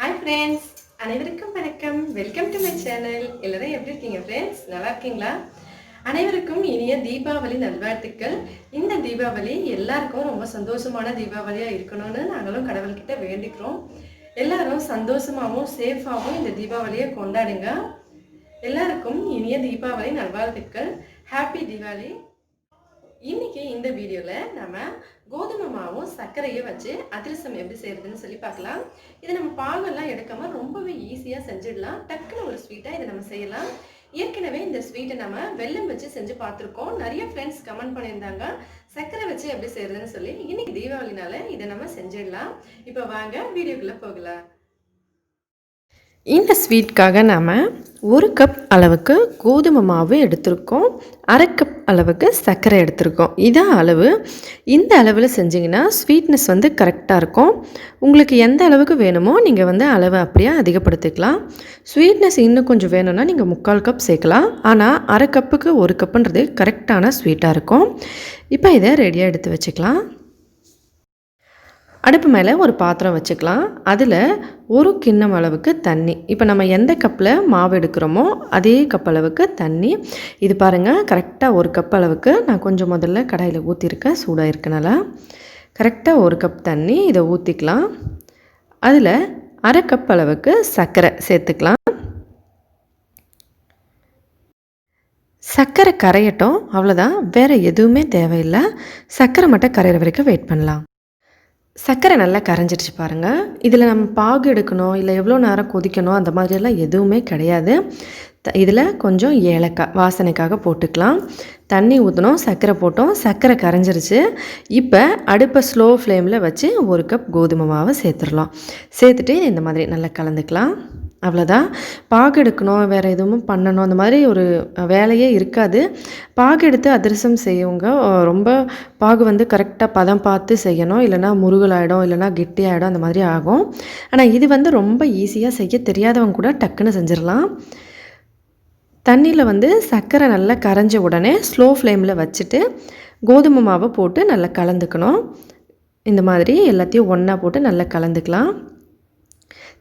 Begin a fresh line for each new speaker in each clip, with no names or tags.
Hi friends, அனைவருக்கும் வணக்கம். Welcome to my channel. எல்லாரும் எப்படி இருக்கீங்க ஃப்ரெண்ட்ஸ்? நல்லா இருக்கீங்களா? அனைவருக்கும் இனிய தீபாவளி நல்வாழ்த்துக்கள். இந்த தீபாவளி எல்லாருக்கும் ரொம்ப சந்தோஷமான தீபாவளியாக இருக்கணும்னு நாங்களும் கடவுள்கிட்ட வேண்டிக்கிறோம். எல்லாரும் சந்தோஷமாகவும் சேஃபாகவும் இந்த தீபாவளியை கொண்டாடுங்க. எல்லாருக்கும் இனிய தீபாவளி நல்வாழ்த்துக்கள். ஹாப்பி தீபாவளி. இன்னைக்கு இந்த வீடியோவில் நம்ம கோதுமை மாவும் சர்க்கரையை வச்சு அதிரசம் எப்படி செய்யறதுன்னு சொல்லி பார்க்கலாம். இதை நம்ம பாகெல்லாம் எடுக்காம ரொம்பவே ஈஸியாக செஞ்சிடலாம். டக்குன்னு ஒரு ஸ்வீட்டாக இதை நம்ம செய்யலாம். ஏற்கனவே இந்த ஸ்வீட்டை நம்ம வெல்லம் வச்சு செஞ்சு பார்த்துருக்கோம். நிறைய ஃப்ரெண்ட்ஸ் கமெண்ட் பண்ணியிருந்தாங்க சர்க்கரை வச்சு எப்படி செய்யறதுன்னு சொல்லி. இன்னைக்கு தீபாவளினால இதை நம்ம செஞ்சிடலாம். இப்போ வாங்க வீடியோக்குள்ளே போகலாம். இந்த ஸ்வீட்காக நாம் 1 கப் அளவுக்கு கோதுமை மாவு எடுத்திருக்கோம். 1/2 கப் அளவுக்கு சர்க்கரை எடுத்திருக்கோம். இதான் அளவு. இந்த அளவில் செஞ்சிங்கன்னா ஸ்வீட்னஸ் வந்து கரெக்டாக இருக்கும். உங்களுக்கு எந்த அளவுக்கு வேணுமோ நீங்கள் அளவை அப்படியே அதிகப்படுத்திக்கலாம். ஸ்வீட்னஸ் இன்னும் கொஞ்சம் வேணும்னா நீங்கள் 3/4 கப் சேர்க்கலாம். ஆனால் 1/2 கப்புக்கு 1 கப்புன்றது கரெக்டான ஸ்வீட்டாக இருக்கும். இப்போ இதை ரெடியாக எடுத்து வச்சுக்கலாம். அடுப்பு மேலே ஒரு பாத்திரம் வச்சுக்கலாம். அதில் 1 கிண்ணம் அளவுக்கு தண்ணி. இப்போ நம்ம எந்த கப்பில் மாவு எடுக்கிறோமோ அதே கப் அளவுக்கு தண்ணி. இது பாருங்கள், கரெக்டாக 1 கப் அளவுக்கு நான் கொஞ்சம் முதல்ல கடாயில் ஊற்றிருக்கேன். சூடாக இருக்கனால கரெக்டாக 1 கப் தண்ணி இதை ஊற்றிக்கலாம். அதில் 1/2 கப் அளவுக்கு சர்க்கரை சேர்த்துக்கலாம். சர்க்கரை கரையட்டும், அவ்வளோதான். வேறு எதுவுமே தேவையில்லை. சர்க்கரை மட்டும் கரையிற வரைக்கும் வெயிட் பண்ணலாம். சர்க்கரை நல்லா கரைஞ்சிடுச்சு பாருங்கள். இதில் நம்ம பாகு எடுக்கணும் இல்லை எவ்வளோ நேரம் கொதிக்கணும் அந்த மாதிரியெல்லாம் எதுவுமே கிடையாது. இதில் கொஞ்சம் ஏலக்காய் வாசனைக்காக போட்டுக்கலாம். தண்ணி ஊற்றணும், சர்க்கரை போட்டோம், சர்க்கரை கரைஞ்சிருச்சு. இப்போ அடுப்பை ஸ்லோ ஃப்ளேமில் வச்சு 1 கப் கோதுமை மாவை சேர்த்துடலாம். சேர்த்துட்டு இந்த மாதிரி நல்லா கலந்துக்கலாம். அவ்வளோதான். பாகு எடுக்கணும், வேறு எதுவும் பண்ணணும் அந்த மாதிரி ஒரு வேலையே இருக்காது. பாகு எடுத்து அதிரசம் செய்யவங்க ரொம்ப பாகு வந்து கரெக்டாக பதம் பார்த்து செய்யணும். இல்லைனா முருகலாயிடும், இல்லைனா கெட்டியாகிடும், அந்த மாதிரி ஆகும். ஆனால் இது வந்து ரொம்ப ஈஸியாக செய்ய தெரியாதவங்க கூட டக்குன்னு செஞ்சிடலாம். தண்ணியில் சர்க்கரை நல்லா கரைஞ்ச உடனே ஸ்லோ ஃப்ளேமில் வச்சுட்டு கோதுமை மாவை போட்டு நல்லா கலந்துக்கணும். இந்த மாதிரி எல்லாத்தையும் ஒன்றா போட்டு நல்லா கலந்துக்கலாம்.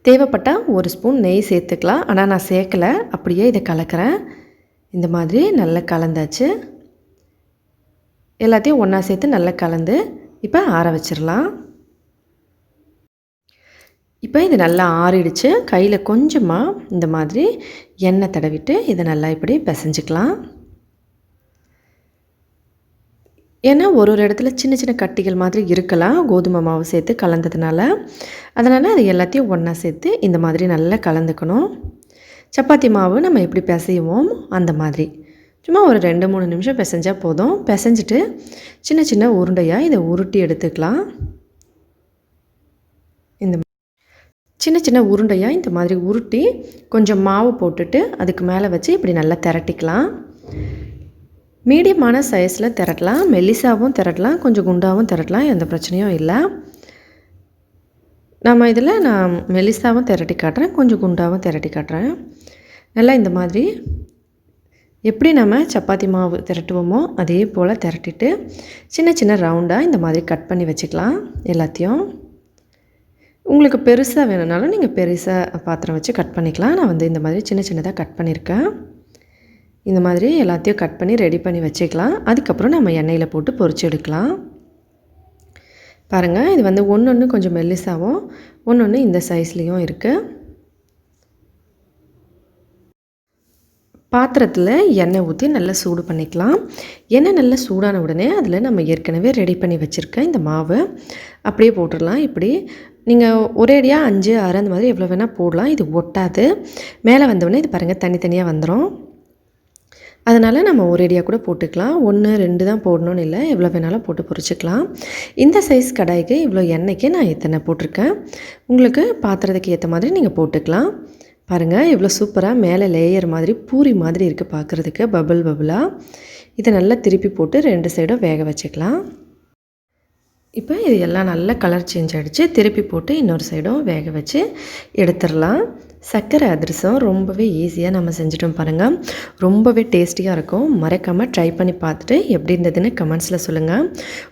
தேவைப்பட்டால் 1 ஸ்பூன் நெய் சேர்த்துக்கலாம். ஆனால் நான் சேர்க்கலை, அப்படியே இதை கலக்கிறேன். இந்த மாதிரி நல்லா கலந்தாச்சு. எல்லாத்தையும் ஒன்றா சேர்த்து நல்லா கலந்து இப்போ ஆற வச்சிடலாம். இப்போ இது நல்லா ஆறிடுச்சு. கையில் கொஞ்சமாக இந்த மாதிரி எண்ணெய் தடவிட்டு இதை நல்லா இப்படி பிசைஞ்சிக்கலாம். ஏன்னா ஒரு இடத்துல சின்ன சின்ன கட்டிகள் மாதிரி இருக்கலாம் கோதுமை மாவு சேர்த்து கலந்ததுனால. அதனால் அது எல்லாத்தையும் ஒன்றா சேர்த்து இந்த மாதிரி நல்லா கலந்துக்கணும். சப்பாத்தி மாவு நம்ம எப்படி பிசைவோம் அந்த மாதிரி சும்மா ஒரு 2-3 நிமிஷம் பிசைஞ்சால் போதும். பிசைஞ்சிட்டு சின்ன சின்ன உருண்டையாக இதை உருட்டி எடுத்துக்கலாம். இந்த சின்ன சின்ன உருண்டையாக இந்த மாதிரி உருட்டி கொஞ்சம் மாவு போட்டுட்டு அதுக்கு மேலே வச்சு இப்படி நல்லா திரட்டிக்கலாம். மீடியமான சைஸில் திரட்டலாம், மெல்லிசாவும் திரட்டலாம், கொஞ்சம் குண்டாகவும் திரட்டலாம், எந்த பிரச்சனையும் இல்லை. நம்ம இதில் நான் மெல்லிசாவும் திரட்டி காட்டுறேன், கொஞ்சம் குண்டாகவும் திரட்டி காட்டுறேன். நல்லா இந்த மாதிரி எப்படி நம்ம சப்பாத்தி மாவு திரட்டுவோமோ அதே போல் திரட்டிட்டு சின்ன சின்ன ரவுண்டாக இந்த மாதிரி கட் பண்ணி வச்சுக்கலாம். எல்லாத்தையும் உங்களுக்கு பெருசாக வேணும்னாலும் நீங்கள் பெருசாக பாத்திரம் வச்சு கட் பண்ணிக்கலாம். நான் இந்த மாதிரி சின்ன சின்னதாக கட் பண்ணியிருக்கேன். இந்த மாதிரி எல்லாத்தையும் கட் பண்ணி ரெடி பண்ணி வச்சுக்கலாம். அதுக்கப்புறம் நம்ம எண்ணெயில் போட்டு பொரிச்சு எடுக்கலாம். பாருங்கள், இது ஒன்று கொஞ்சம் மெல்லிசாவும் ஒன்று இந்த சைஸ்லேயும் இருக்குது. பாத்திரத்தில் எண்ணெய் ஊற்றி நல்லா சூடு பண்ணிக்கலாம். எண்ணெய் நல்லா சூடான உடனே அதில் நம்ம ஏற்கனவே ரெடி பண்ணி வச்சுருக்க இந்த மாவு அப்படியே போட்டுடலாம். இப்படி நீங்கள் ஒரேடியாக 5, 6 அந்த மாதிரி எவ்வளோ வேணால் போடலாம். இது ஒட்டாது. மேலே வந்தோடனே இது பாருங்கள் தனித்தனியாக வந்துடும். அதனால் நம்ம ஒரேடியாக கூட போட்டுக்கலாம். 1, 2 தான் போடணும்னு இல்லை, எவ்வளோ வேணாலும் போட்டு பொரிச்சிக்கலாம். இந்த சைஸ் கடாய்க்கு இவ்வளோ எண்ணெய்க்கு நான் இத்தனை போட்டிருக்கேன். உங்களுக்கு பாத்திரத்துக்கு ஏற்ற மாதிரி நீங்கள் போட்டுக்கலாம். பாருங்கள், இவ்வளோ சூப்பராக மேலே லேயர் மாதிரி பூரி மாதிரி இருக்குது பார்க்குறதுக்கு, பபிள் பபிளாக. இதை நல்லா திருப்பி போட்டு 2 சைடும் வேக வச்சுக்கலாம். இப்போ இது எல்லாம் நல்லா கலர் சேஞ்ச் ஆகிடுச்சு. திருப்பி போட்டு இன்னொரு சைடும் வேக வச்சு எடுத்துடலாம். சர்க்கரை அதிரசம் ரொம்பவே ஈஸியாக நம்ம செஞ்சுட்டோம் பாருங்கள். ரொம்பவே டேஸ்டியாக இருக்கும். மறக்காமல் ட்ரை பண்ணி பார்த்துட்டு எப்படி இருந்ததுன்னு கமெண்ட்ஸில் சொல்லுங்கள்.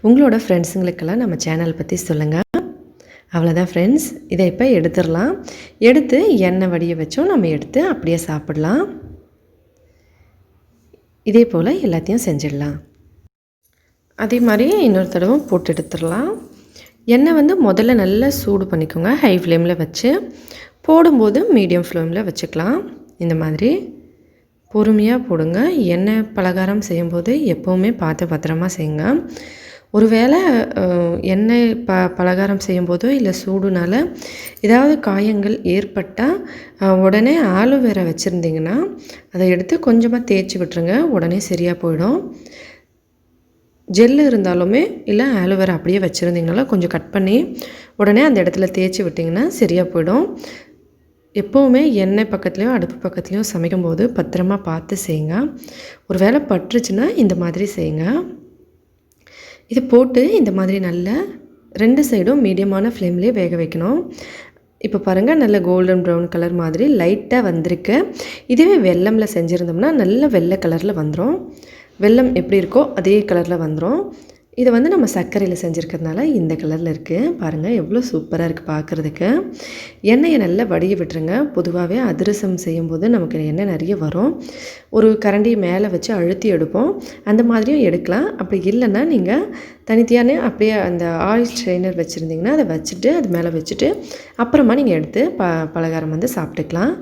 உங்களோட ஃப்ரெண்ட்ஸுங்களுக்கெல்லாம் நம்ம சேனல் பற்றி சொல்லுங்கள். அவ்வளோதான் ஃப்ரெண்ட்ஸ். இதை இப்போ எடுத்துடலாம். எடுத்து எண்ணெய் வடிய வச்சோம் நம்ம எடுத்து அப்படியே சாப்பிடலாம். இதே போல் எல்லாத்தையும் செஞ்சிடலாம். அதே மாதிரி இன்னொரு தடவை போட்டு எடுத்துடலாம். எண்ணெய் வந்து முதல்ல நல்லா சூடு பண்ணிக்கோங்க. ஹை ஃப்ளேமில் வச்சு போடும்போது மீடியம் ஃப்ளேமில் வச்சுக்கலாம். இந்த மாதிரி பொறுமையாக போடுங்க. எண்ணெய் பலகாரம் செய்யும்போது எப்போவுமே பார்த்து பத்திரமா செய்யுங்க. ஒரு வேளை எண்ணெய் பலகாரம் செய்யும்போதோ இல்லை சூடுனால ஏதாவது காயங்கள் ஏற்பட்டால் உடனே ஆலோவேரா வச்சுருந்தீங்கன்னா அதை எடுத்து கொஞ்சமாக தேய்ச்சி விட்டுருங்க. உடனே சரியாக போயிடும். ஜெல்லு இருந்தாலுமே இல்லை ஆலோவேரா அப்படியே வச்சுருந்தீங்கனாலும் கொஞ்சம் கட் பண்ணி உடனே அந்த இடத்துல தேய்ச்சி விட்டிங்கன்னா சரியாக போயிடும். எப்போவுமே எண்ணெய் பக்கத்துலேயும் அடுப்பு பக்கத்துலேயும் சமைக்கும்போது பத்திரமா பார்த்து செய்யுங்க. ஒரு வேளை பட்டுருச்சுன்னா இந்த மாதிரி செய்யுங்க. இது போட்டு இந்த மாதிரி நல்லா 2 சைடும் மீடியமான ஃப்ளேம்லேயே வேக வைக்கணும். இப்போ பாருங்கள் நல்ல கோல்டன் ப்ரௌன் கலர் மாதிரி லைட்டாக வந்திருக்கு. இதுவே வெல்லமில் செஞ்சுருந்தோம்னா நல்ல வெள்ளை கலரில் வந்துடும். வெல்லம் எப்படி இருக்கோ அதே கலரில் வந்துடும். இதை வந்து நம்ம சர்க்கரையில் செஞ்சுருக்கிறதுனால இந்த கலரில் இருக்குது. பாருங்கள் எவ்வளோ சூப்பராக இருக்குது பார்க்குறதுக்கு. எண்ணெயை நல்லா வடிய விட்டுருங்க. பொதுவாகவே அதிரசம் செய்யும்போது நமக்கு எண்ணெய் நிறைய வரும். ஒரு கரண்டியை மேலே வச்சு அழுத்தி எடுப்போம். அந்த மாதிரியும் எடுக்கலாம். அப்படி இல்லைன்னா நீங்கள் தனித்தனியாக அப்படியே அந்த ஆயில் ஸ்ட்ரெயினர் வச்சுருந்திங்கன்னா அதை வச்சுட்டு அது மேலே வச்சுட்டு அப்புறமா நீங்கள் எடுத்து பலகாரம் வந்து சாப்பிட்டுக்கலாம்.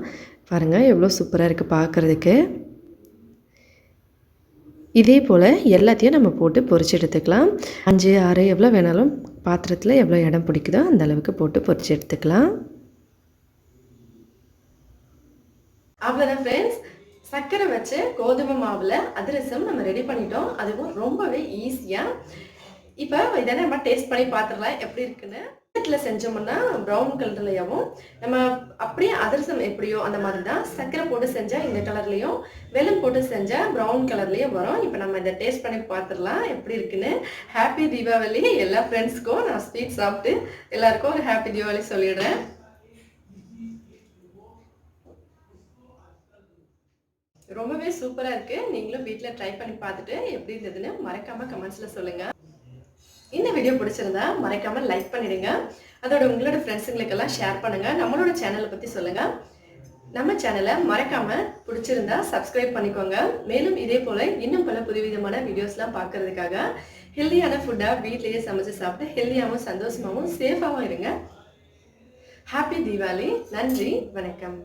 பாருங்கள் எவ்வளோ சூப்பராக இருக்குது பார்க்குறதுக்கு. இதே போல் எல்லாத்தையும் நம்ம போட்டு பொரிச்சு எடுத்துக்கலாம். 5, 6 எவ்வளோ வேணாலும் பாத்திரத்தில் எவ்வளோ இடம் பிடிக்குதோ அந்த அளவுக்கு போட்டு பொரிச்சு எடுத்துக்கலாம். அவ்வளோதான் ஃப்ரெண்ட்ஸ். சர்க்கரை வச்சு கோதுமை மாவில் அதிரசம் நம்ம ரெடி பண்ணிட்டோம். அதுவும் ரொம்பவே ஈஸியாக. இப்போ இதை நம்ம டேஸ்ட் பண்ணி பார்த்துடலாம் எப்படி இருக்குன்னு. வீட்டில் செஞ்சோம்னா ப்ரௌன் கலர்லையாவும் நம்ம அப்படியே அதிரசம் எப்படியோ அந்த மாதிரி தான் சர்க்கரை போட்டு செஞ்சால் இந்த கலர்லேயும் வெல்லம் போட்டு செஞ்சால் ப்ரௌன் கலர்லேயும் வரும். இப்போ நம்ம இதை டேஸ்ட் பண்ணி பார்த்துடலாம் எப்படி இருக்குன்னு. ஹாப்பி தீபாவளி எல்லா ஃப்ரெண்ட்ஸ்க்கும். நான் ஸ்வீட் சாப்பிட்டு எல்லாருக்கும் ஒரு ஹாப்பி தீபாவளி சொல்லிடுறேன். ரொம்பவே சூப்பராக இருக்குது. நீங்களும் வீட்டில் ட்ரை பண்ணி பார்த்துட்டு எப்படி இருந்ததுன்னு மறக்காமல் கமெண்ட்ஸில் சொல்லுங்கள். இந்த வீடியோ பிடிச்சிருந்தா மறக்காமல் லைக் பண்ணிடுங்க. அதோட உங்களோட ஃப்ரெண்ட்ஸுங்களுக்கெல்லாம் ஷேர் பண்ணுங்கள். நம்மளோட சேனலை பற்றி சொல்லுங்கள். நம்ம சேனலை மறக்காமல் பிடிச்சிருந்தா சப்ஸ்கிரைப் பண்ணிக்கோங்க. மேலும் இதே போல் இன்னும் பல புதுவிதமான வீடியோஸ்லாம் பார்க்குறதுக்காக ஹெல்தியான ஃபுட்டாக வீட்லேயே சமைச்சு சாப்பிட்டு ஹெல்தியாகவும் சந்தோஷமாகவும் சேஃபாகவும் இருங்க. ஹாப்பி தீபாவளி. நன்றி, வணக்கம்.